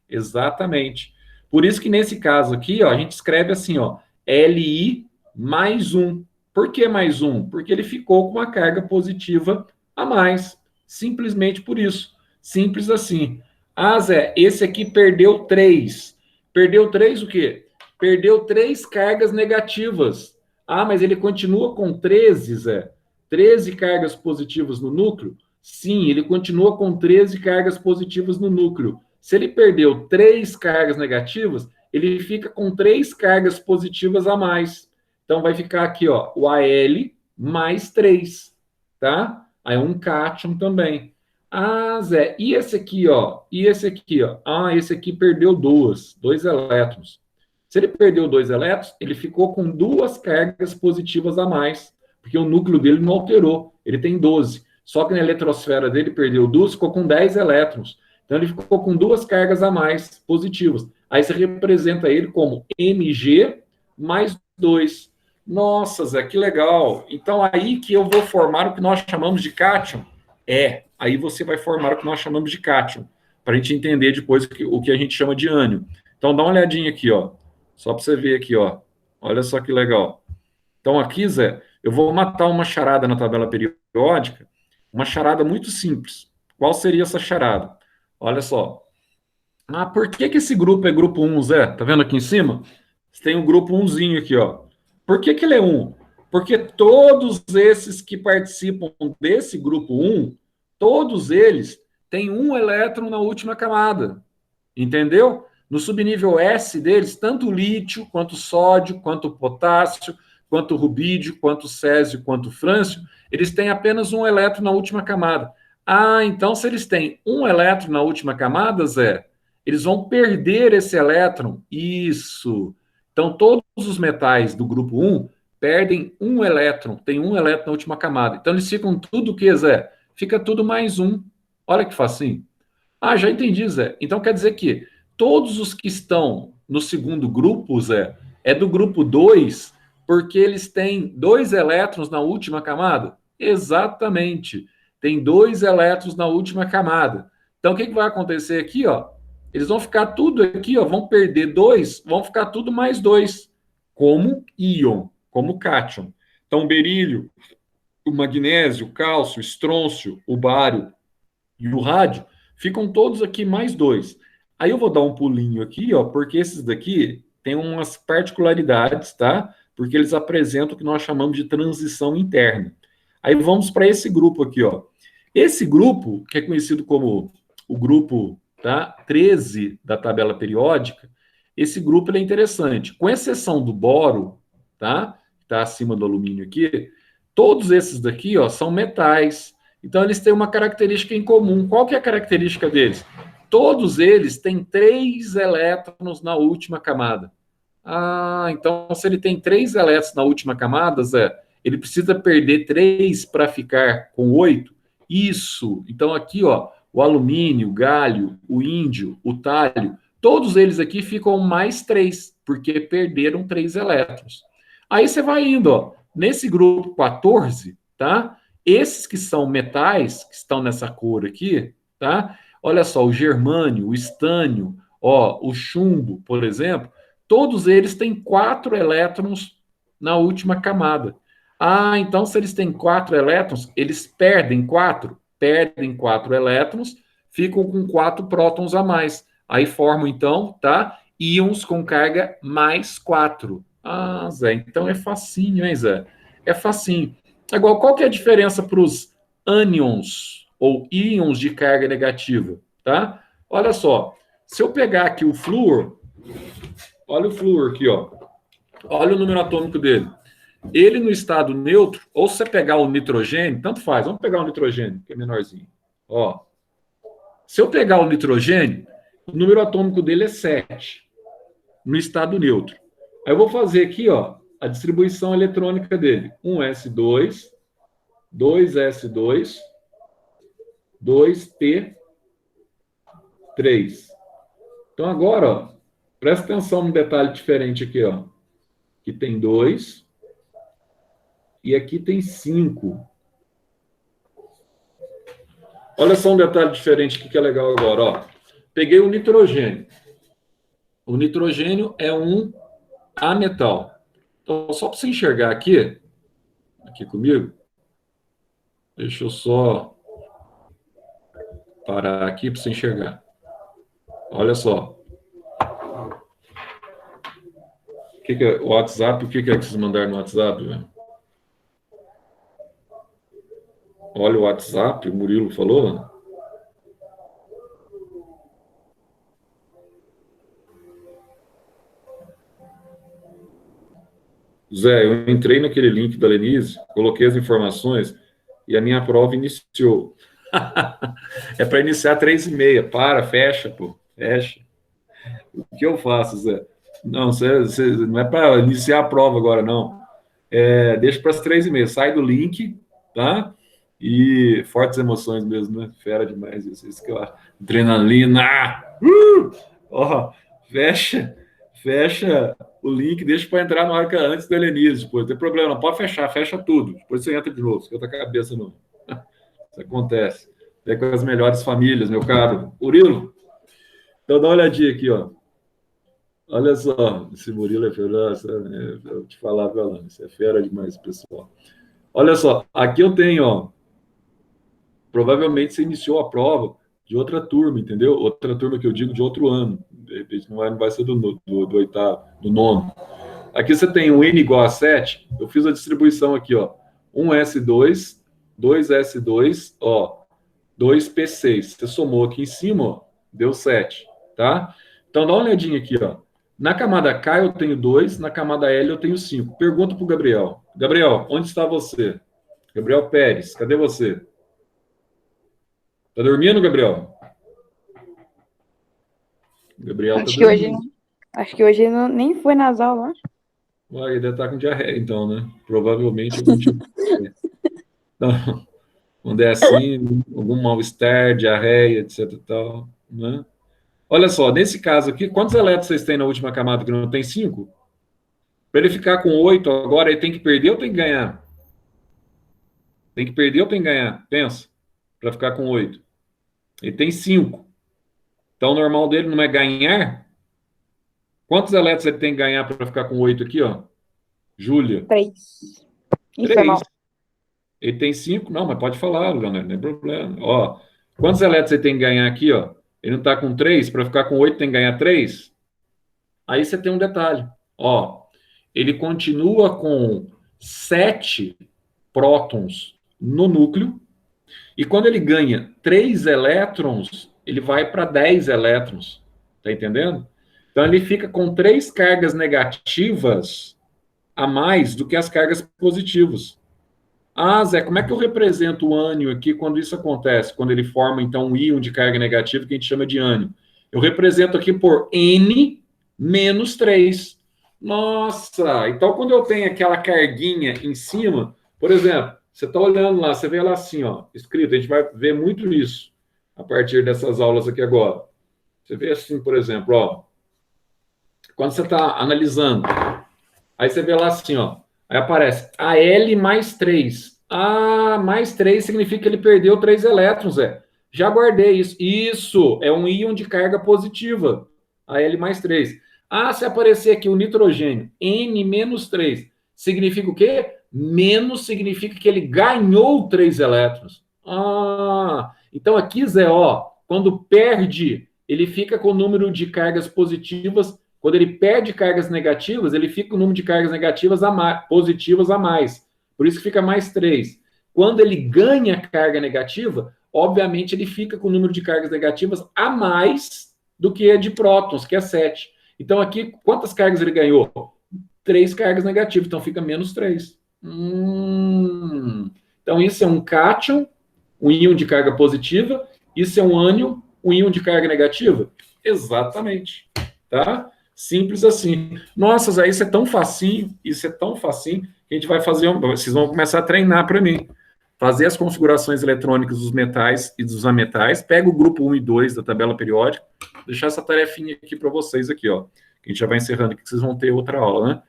Exatamente. Por isso que nesse caso aqui, ó, a gente escreve assim, ó, Li mais 1. Por que mais um? Porque ele ficou com uma carga positiva a mais. Simplesmente por isso. Simples assim. Ah, Zé, esse aqui perdeu 3. Perdeu 3 o quê? Perdeu 3 cargas negativas. Ah, mas ele continua com 13, Zé. 13 cargas positivas no núcleo? Sim, ele continua com 13 cargas positivas no núcleo. Se ele perdeu 3 cargas negativas, ele fica com 3 cargas positivas a mais. Então, vai ficar aqui, ó, o Al mais 3, tá? Aí um cátion também. Ah, Zé, e esse aqui, ó? E esse aqui, ó? Ah, esse aqui perdeu 2 elétrons. Se ele perdeu 2 elétrons, ele ficou com 2 cargas positivas a mais, porque o núcleo dele não alterou, ele tem 12. Só que na eletrosfera dele perdeu 2, ficou com 10 elétrons. Então ele ficou com 2 cargas a mais positivas. Aí você representa ele como Mg mais 2. Nossa, Zé, que legal. Então aí que eu vou formar o que nós chamamos de cátion. Aí você vai formar o que nós chamamos de cátion, para a gente entender depois o que a gente chama de ânion. Então dá uma olhadinha aqui, ó. Só para você ver aqui, ó. Olha só que legal. Então aqui, Zé, eu vou matar uma charada na tabela periódica, uma charada muito simples. Qual seria essa charada? Olha só. Ah, por que esse grupo é grupo 1, Zé? Tá vendo aqui em cima? Você tem um grupo 1zinho aqui, ó. Por que ele é 1? Porque todos esses que participam desse grupo 1, todos eles têm um elétron na última camada. Entendeu? No subnível S deles, tanto o lítio, quanto o sódio, quanto o potássio, quanto o rubídio, quanto o césio, quanto o frâncio, eles têm apenas um elétron na última camada. Ah, então se eles têm um elétron na última camada, Zé, eles vão perder esse elétron. Isso. Então todos os metais do grupo 1 perdem um elétron, tem um elétron na última camada. Então eles ficam tudo o que, Zé? Fica tudo mais um. Olha que facinho. Ah, já entendi, Zé. Então quer dizer que todos os que estão no segundo grupo, Zé, é do grupo 2, porque eles têm 2 elétrons na última camada? Exatamente. Tem 2 elétrons na última camada. Então o que vai acontecer aqui, ó? Eles vão ficar tudo aqui, ó, vão perder 2, vão ficar tudo mais 2, como íon, como cátion. Então, o berílio, o magnésio, o cálcio, o estrôncio, o bário e o rádio ficam todos aqui mais 2. Aí eu vou dar um pulinho aqui, ó, porque esses daqui têm umas particularidades, tá? Porque eles apresentam o que nós chamamos de transição interna. Aí vamos para esse grupo aqui, ó. Esse grupo, que é conhecido como o grupo, tá, 13 da tabela periódica, esse grupo ele é interessante. Com exceção do boro, tá? Que está acima do alumínio aqui, todos esses daqui, ó, são metais. Então, eles têm uma característica em comum. Qual que é a característica deles? Todos eles têm 3 elétrons na última camada. Ah, então, se ele tem 3 elétrons na última camada, Zé, ele precisa perder 3 para ficar com 8? Isso. Então, aqui, ó, o alumínio, o galho, o índio, o tálio, todos eles aqui ficam mais 3, porque perderam 3 elétrons. Aí você vai indo, ó, nesse grupo 14, tá? Esses que são metais, que estão nessa cor aqui, tá? Olha só, o germânio, o estânio, ó, o chumbo, por exemplo, todos eles têm 4 elétrons na última camada. Ah, então se eles têm 4 elétrons, eles perdem 4 elétrons, ficam com 4 prótons a mais. Aí formam, então, tá? Íons com carga mais 4. Ah, Zé, então é facinho, hein, Zé? É facinho. Agora, qual que é a diferença para os ânions, ou íons de carga negativa, tá? Olha só, se eu pegar aqui o flúor, olha o flúor aqui, ó. Olha o número atômico dele. Ele no estado neutro, ou se você pegar o nitrogênio, tanto faz, vamos pegar o nitrogênio, que é menorzinho. Ó, se eu pegar o nitrogênio, o número atômico dele é 7, no estado neutro. Aí eu vou fazer aqui, ó, a distribuição eletrônica dele. 1s2, 2s2, 2p3. Então agora, ó, presta atenção num detalhe diferente aqui, ó. Aqui tem 2 e aqui tem 5. Olha só um detalhe diferente aqui que é legal agora, ó. Peguei o nitrogênio. O nitrogênio é um ametal. Então, só para você enxergar aqui, aqui comigo? Deixa eu só parar aqui para você enxergar. Olha só. O WhatsApp, o que é que vocês mandaram no WhatsApp, velho? Olha o WhatsApp, o Murilo falou. Zé, eu entrei naquele link da Lenise, coloquei as informações e a minha prova iniciou. É para iniciar 3h30. Para, fecha, pô. Fecha. O que eu faço, Zé? Não, não é para iniciar a prova agora, não. Deixa para as 3h30. Sai do link, tá? E fortes emoções mesmo, né? Fera demais isso que eu acho. Adrenalina! Ó, fecha o link, deixa para entrar na hora que antes da Helenise. Depois, não tem problema, não pode fechar, fecha tudo. Depois você entra de novo, esquenta a cabeça, não. Isso acontece. É com as melhores famílias, meu caro. Murilo, então dá uma olhadinha aqui, ó. Olha só, esse Murilo é fera, eu te falar, Velano, isso é fera demais, pessoal. Olha só, aqui eu tenho, ó, provavelmente você iniciou a prova de outra turma, entendeu? Outra turma que eu digo de outro ano, de repente não vai ser do oitavo, do nono. Aqui você tem um N igual a 7, eu fiz a distribuição aqui, ó, 1S2, 2S2, ó, 2P6. Você somou aqui em cima, ó, deu 7, tá? Então dá uma olhadinha aqui, ó. Na camada K eu tenho 2, na camada L eu tenho 5. Pergunta para o Gabriel. Gabriel, onde está você? Gabriel Pérez, cadê você? Tá dormindo, Gabriel? Gabriel Acho tá que hoje, dormindo. acho que hoje nem foi nas aulas. Ué, ele deve estar com diarreia, então, né? Provavelmente algum tipo de... Então, quando é assim, algum mal-estar, diarreia, etc e tal, né? Olha só, nesse caso aqui, quantos elétrons vocês têm na última camada que não tem? 5? Para ele ficar com 8 agora, ele tem que perder ou tem que ganhar? Tem que perder ou tem que ganhar? Pensa. Para ficar com 8. Ele tem 5. Então, o normal dele não é ganhar? Quantos elétrons ele tem que ganhar para ficar com 8 aqui, ó? Júlia. 3. Isso é 3. mal. Ele tem 5? Não, mas pode falar, Leonardo, não tem problema. Ó, quantos elétrons ele tem que ganhar aqui, ó? Ele não está com 3, para ficar com 8 tem que ganhar 3? Aí você tem um detalhe. Ó, ele continua com 7 prótons no núcleo, e quando ele ganha 3 elétrons, ele vai para 10 elétrons. Tá entendendo? Então ele fica com 3 cargas negativas a mais do que as cargas positivas. Ah, Zé, como é que eu represento o ânion aqui quando isso acontece? Quando ele forma, então, um íon de carga negativa, que a gente chama de ânion. Eu represento aqui por N menos 3. Nossa! Então, quando eu tenho aquela carguinha em cima, por exemplo, você está olhando lá, você vê lá assim, ó, escrito, a gente vai ver muito isso a partir dessas aulas aqui agora. Você vê assim, por exemplo, ó, quando você está analisando, aí você vê lá assim, ó, aí aparece AL mais 3. Ah, mais 3 significa que ele perdeu 3 elétrons, Já guardei isso. Isso é um íon de carga positiva. AL mais 3. Ah, se aparecer aqui o nitrogênio, N menos 3, significa o quê? Menos significa que ele ganhou 3 elétrons. Ah, então aqui, Zé, ó, quando perde, ele fica com o número de cargas positivas. Quando ele perde cargas negativas, ele fica com o número de cargas negativas positivas a mais. Por isso que fica mais 3. Quando ele ganha carga negativa, obviamente ele fica com o número de cargas negativas a mais do que a de prótons, que é 7. Então aqui, quantas cargas ele ganhou? 3 cargas negativas, então fica menos 3. Então isso é um cátion, um íon de carga positiva. Isso é um ânion, um íon de carga negativa? Exatamente. Tá? Simples assim. Nossa, Zé, isso é tão facinho, que a gente vai fazer, vocês vão começar a treinar para mim. Fazer as configurações eletrônicas dos metais e dos ametais, pega o grupo 1 e 2 da tabela periódica, deixar essa tarefinha aqui para vocês aqui, ó. Que a gente já vai encerrando aqui, que vocês vão ter outra aula, né?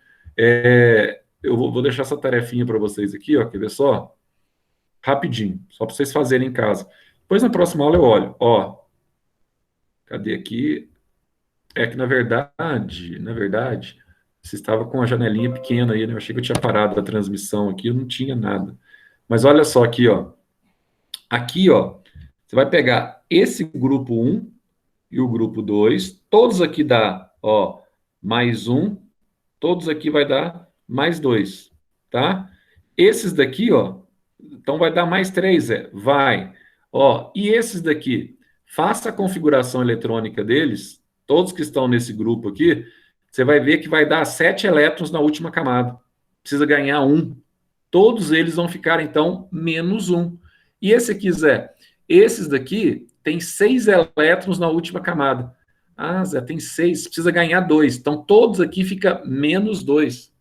Eu vou deixar essa tarefinha para vocês aqui, ó, quer ver só? Rapidinho, só para vocês fazerem em casa. Depois na próxima aula eu olho, ó. Cadê aqui? É que, na verdade, Você estava com a janelinha pequena aí, né? Eu achei que eu tinha parado a transmissão aqui, eu não tinha nada. Mas olha só aqui, ó. Aqui, ó, você vai pegar esse grupo 1 e o grupo 2, todos aqui dá, ó, mais 1, todos aqui vai dar mais 2, tá? Esses daqui, ó, então vai dar mais 3, vai. Ó, e esses daqui, faça a configuração eletrônica deles, todos que estão nesse grupo aqui, você vai ver que vai dar 7 elétrons na última camada. Precisa ganhar 1. Todos eles vão ficar, então, menos 1. E esse aqui, Zé, esses daqui tem 6 elétrons na última camada. Ah, Zé, tem 6, precisa ganhar 2. Então, todos aqui fica menos 2.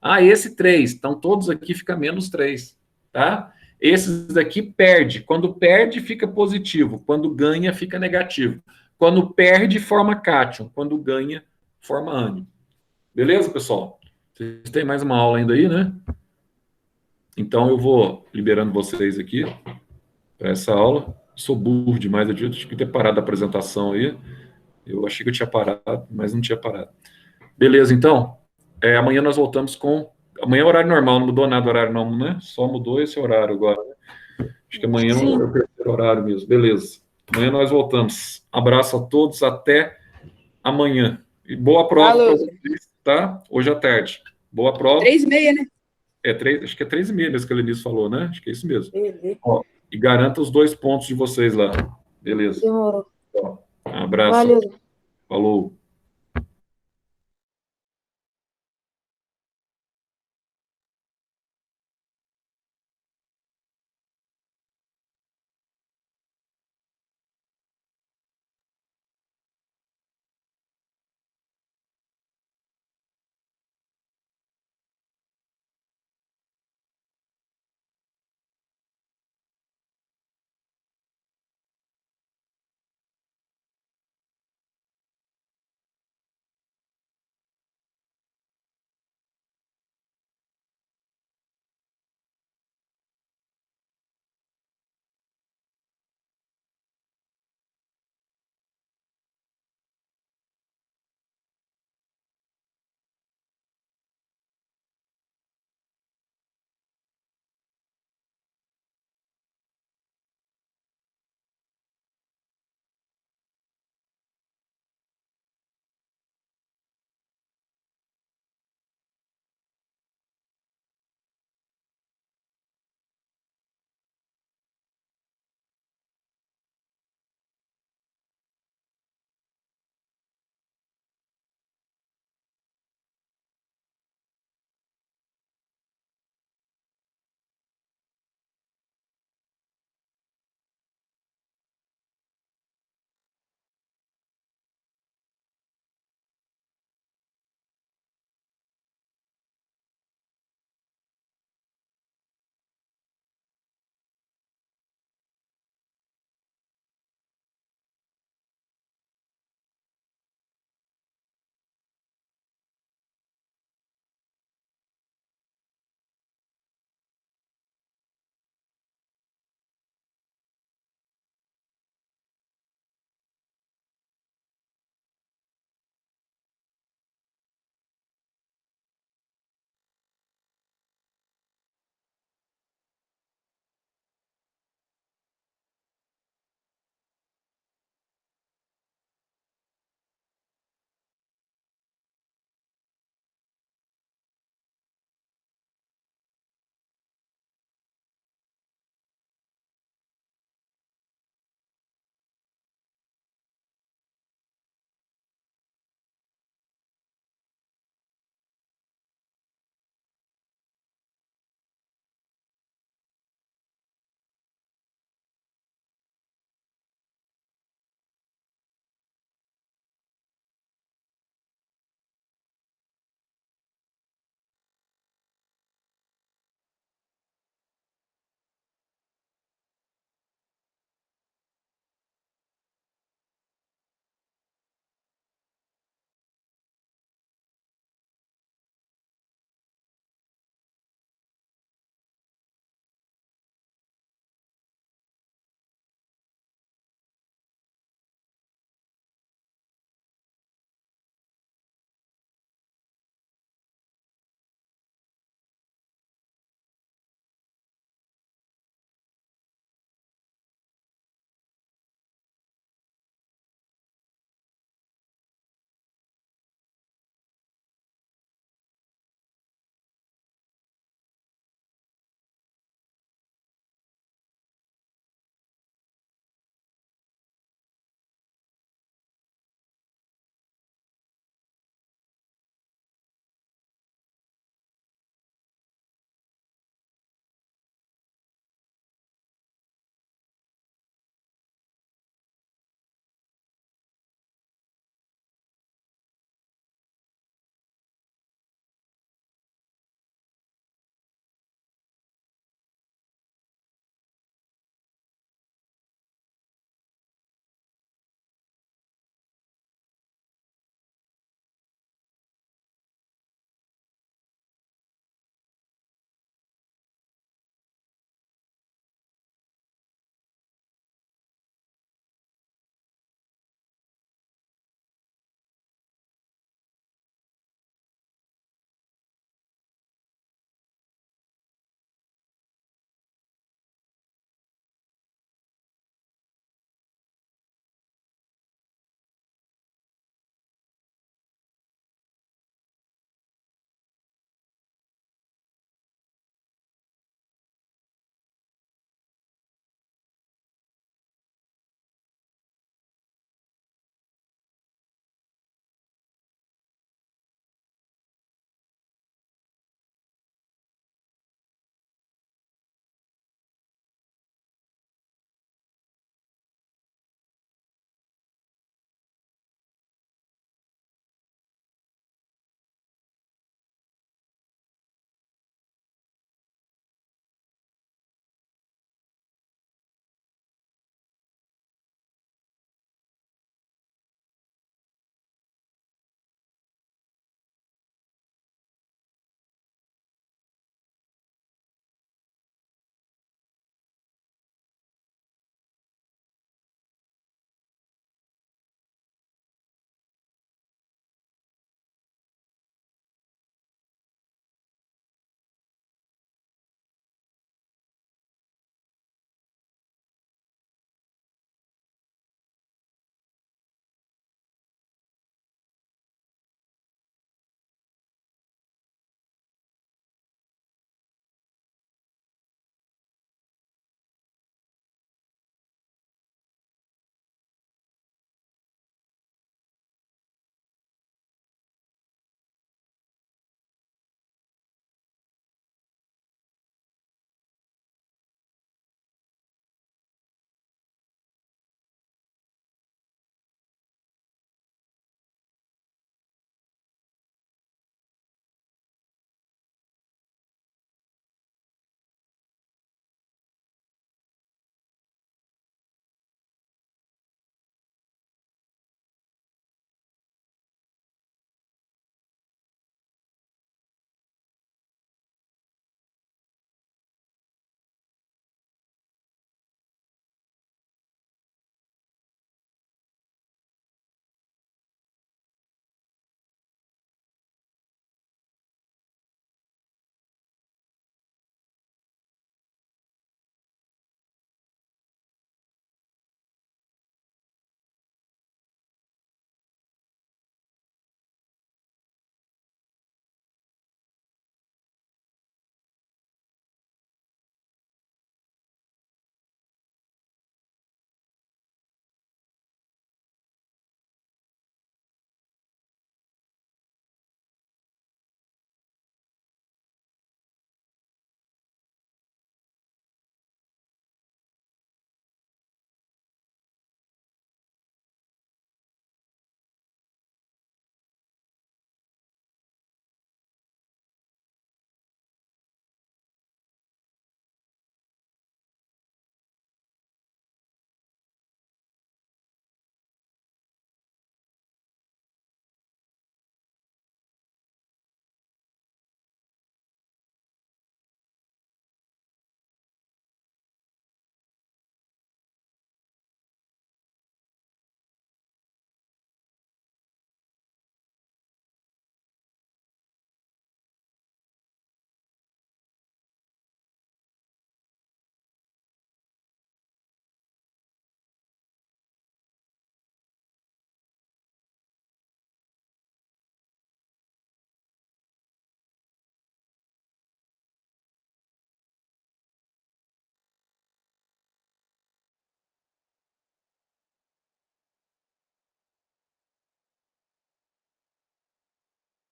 Ah, esse 3, então todos aqui fica menos 3, tá? Esses daqui perde. Quando perde, fica positivo. Quando ganha, fica negativo. Quando perde, forma cátion. Quando ganha, forma ânion. Beleza, pessoal? Vocês têm mais uma aula ainda aí, né? Então, eu vou liberando vocês aqui para essa aula. Sou burro demais, eu tinha que ter parado a apresentação aí. Eu achei que eu tinha parado, mas não tinha parado. Beleza, então. Amanhã nós voltamos com... Amanhã é horário normal, não mudou nada o horário não, né? Só mudou esse horário agora. Acho que amanhã é o terceiro horário mesmo. Beleza. Amanhã nós voltamos. Abraço a todos, até amanhã. E boa prova para vocês, tá? Hoje à tarde. Boa prova. 3h30, né? Acho que é 3h30 mesmo que a Lenise falou, né? Acho que é isso mesmo. Beleza. Ó, e garanta os 2 pontos de vocês lá. Beleza. Demorou. Ó, um abraço. Valeu. Falou.